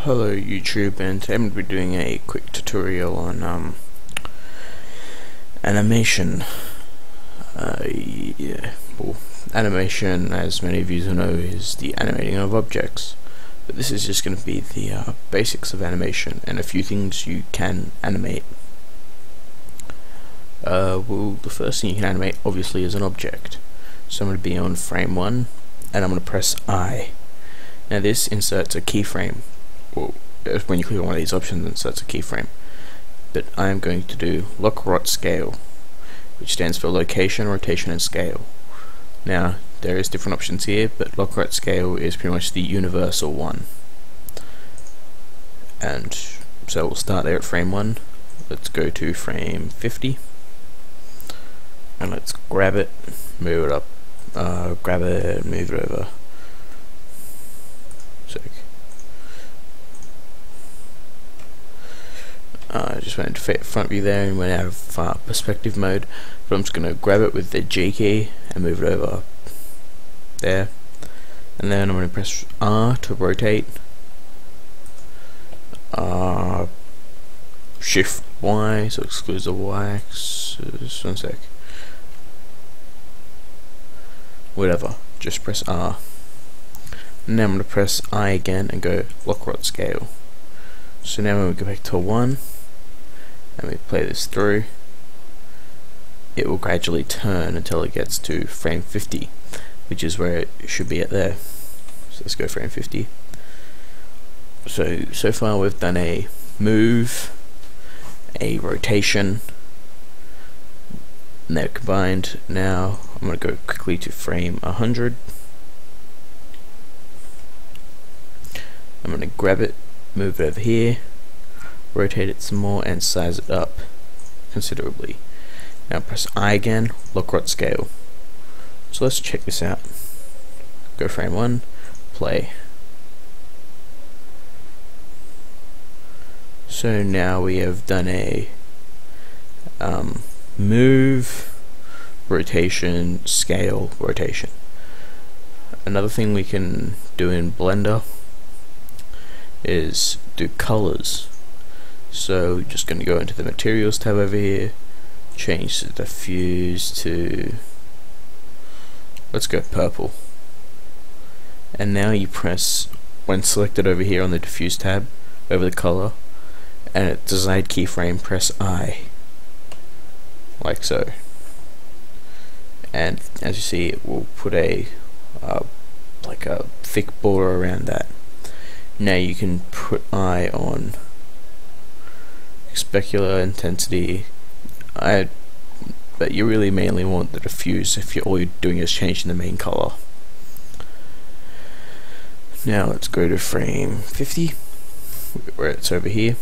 Hello YouTube, and today I'm going to be doing a quick tutorial on animation. Animation, as many of you know, is the animating of objects, but this is just going to be the basics of animation and a few things you can animate. The first thing you can animate obviously is an object, so I'm going to be on frame 1 and I'm going to press I. Now this inserts a keyframe. Well, when you click on one of these options, it inserts a keyframe. But I am going to do lock-rot scale, which stands for location, rotation, and scale. Now there is different options here, but lock-rot scale is pretty much the universal one. And so we'll start there at frame 1. Let's go to frame 50, and let's grab it, move it up, grab it, move it over. I just went into front view there and went out of perspective mode, but I'm just going to grab it with the G key and move it over there, and then I'm going to press R to rotate, Shift Y so it excludes the Y axis. One sec, whatever, just press R. Now I'm going to press I again and go lock-rot scale. So now when we go back to 1 and we play this through, it will gradually turn until it gets to frame 50, which is where it should be at there. So let's go frame 50. So far we've done a move, a rotation, and they're combined. Now I'm going to go quickly to frame 100. I'm going to grab it, move it over here, rotate it some more, and size it up considerably. Now press I again, lock-rot scale. So let's check this out. Go frame 1, play. So now we have done a move, rotation, scale, rotation. Another thing we can do in Blender is do colors. So we're just going to go into the materials tab over here, change the diffuse to, let's go purple, and now you press, when selected over here on the diffuse tab over the color, and at desired keyframe press I, like so, and as you see it will put a like a thick border around that. Now you can put I on specular intensity, but you really mainly want the diffuse if all you're doing is changing the main color. Now let's go to frame 50, where it's over here,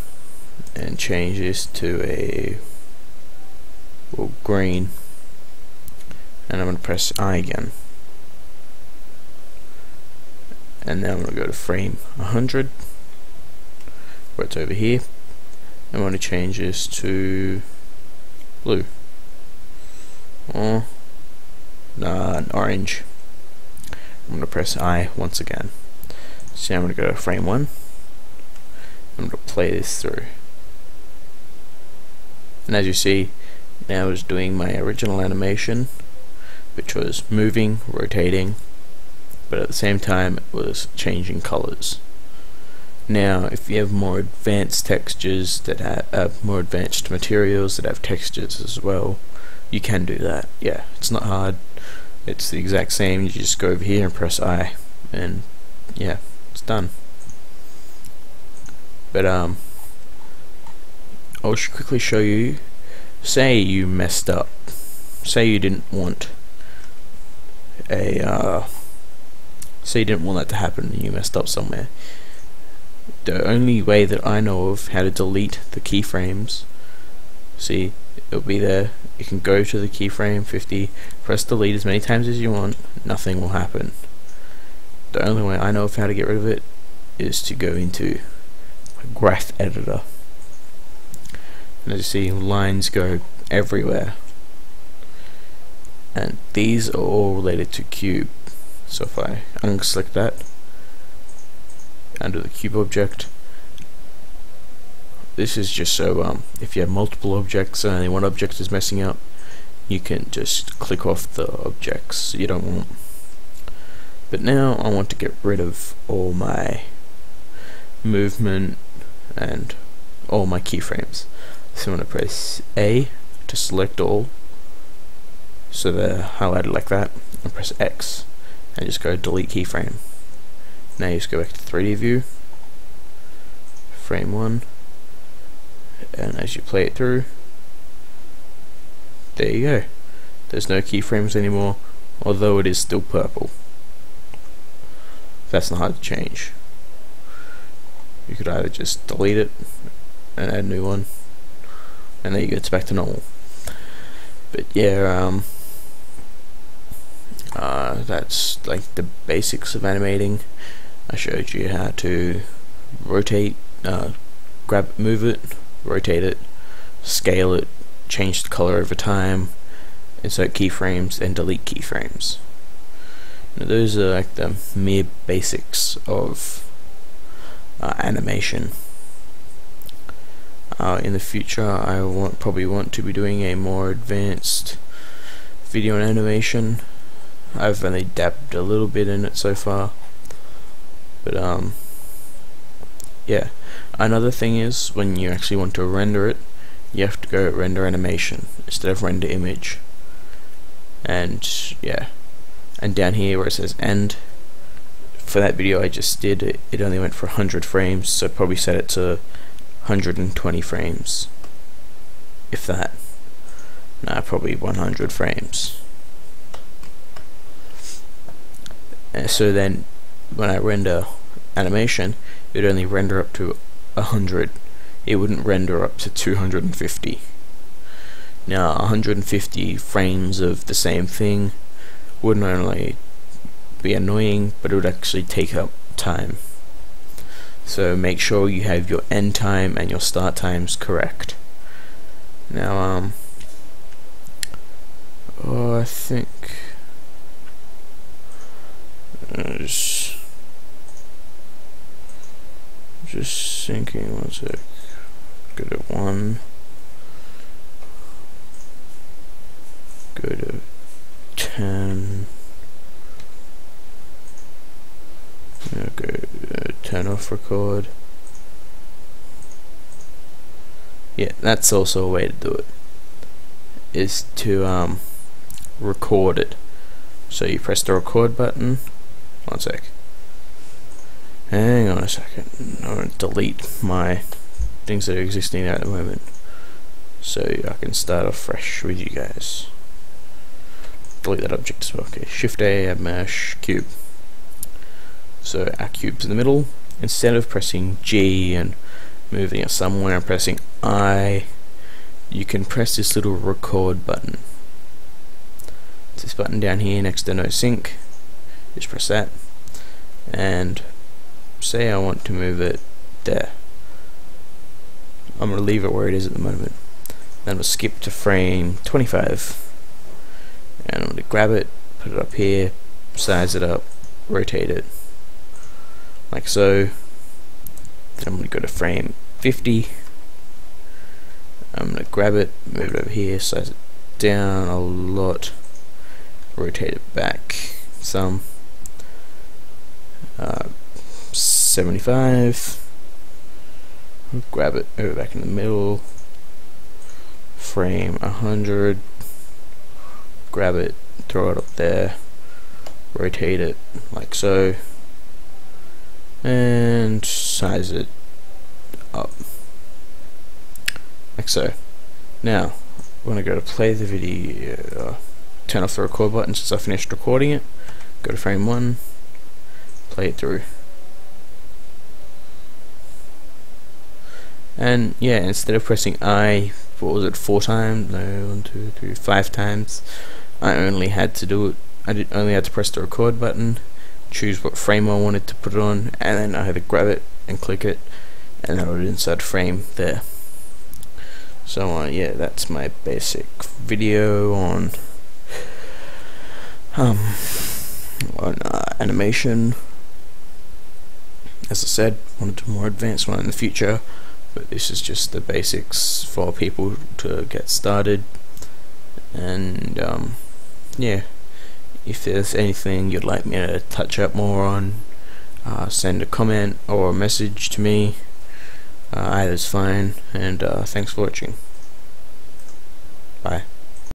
and change this to a green, and I'm going to press I again. And now I'm going to go to frame 100, where it's over here. I'm going to change this to blue, or orange. I'm going to press I once again. So now I'm going to go to frame 1. I'm going to play this through, and as you see, now it's doing my original animation, which was moving, rotating, but at the same time it was changing colors. Now if you have more advanced textures that have more advanced materials that have textures as well, you can do that. Yeah, it's not hard, it's the exact same. You just go over here and press I, and yeah, it's done. But I'll quickly show you. Say you messed up, say you didn't want a say you didn't want that to happen and you messed up somewhere. The only way that I know of how to delete the keyframes, see, it'll be there. You can go to the keyframe 50, press delete as many times as you want, nothing will happen. The only way I know of how to get rid of it is to go into a graph editor, and as you see, lines go everywhere, and these are all related to cube. So if I unselect that, under the cube object, this is just so if you have multiple objects and only one object is messing up, you can just click off the objects you don't want. But now I want to get rid of all my movement and all my keyframes. So I'm going to press A to select all, so they're highlighted like that, and press X and just go delete keyframe. Now you just go back to 3D view, frame 1, and as you play it through, there you go. There's no keyframes anymore, although it is still purple. That's not hard to change. You could either just delete it and add a new one, and then it's back to normal. But yeah, that's like the basics of animating. I showed you how to rotate, move it, rotate it, scale it, change the color over time, insert keyframes, and delete keyframes. Now, those are like the mere basics of animation. In the future, I probably want to be doing a more advanced video and animation. I've only dabbed a little bit in it so far, but yeah. Another thing is, when you actually want to render it, you have to go render animation instead of render image. And yeah, and down here where it says end, for that video I just did, it only went for 100 frames, so I'd probably set it to 120 frames, if that. Nah, probably 100 frames. So then when I render animation, it would only render up to 100. It wouldn't render up to 250. Now 150 frames of the same thing wouldn't only be annoying, but it would actually take up time. So make sure you have your end time and your start times correct. Now I think just thinking, one sec. Go to 1, go to 10, go turn off record. Yeah, that's also a way to do it, is to record it. So you press the record button. One sec. Hang on a second. I'm going to delete my things that are existing there at the moment, so I can start off fresh with you guys. Delete that object as well. Okay, Shift A, add mesh, cube. So our cube's in the middle. Instead of pressing G and moving it somewhere and pressing I, you can press this little record button. It's this button down here next to no sync. Just press that, and say I want to move it there. I'm going to leave it where it is at the moment. Then we'll skip to frame 25, and I'm going to grab it, put it up here, size it up, rotate it like so. Then I'm going to go to frame 50. I'm going to grab it, move it over here, size it down a lot, rotate it back some, 75. Grab it, move it back in the middle, frame 100, grab it, throw it up there, rotate it like so, and size it up like so. Now when I go to play the video, turn off the record button since I finished recording it, go to frame 1, play it through. And yeah, instead of pressing I, what was it, 4 times? No, 1, 2, 3, 5 times. I only had to do it. Only had to press the record button, choose what frame I wanted to put it on, and then I had to grab it and click it, and then I would insert frame there. So yeah, that's my basic video on animation. As I said, I want to do a more advanced one in the future, but this is just the basics for people to get started. And yeah, if there's anything you'd like me to touch up more on, send a comment or a message to me. Either's fine, and thanks for watching. Bye.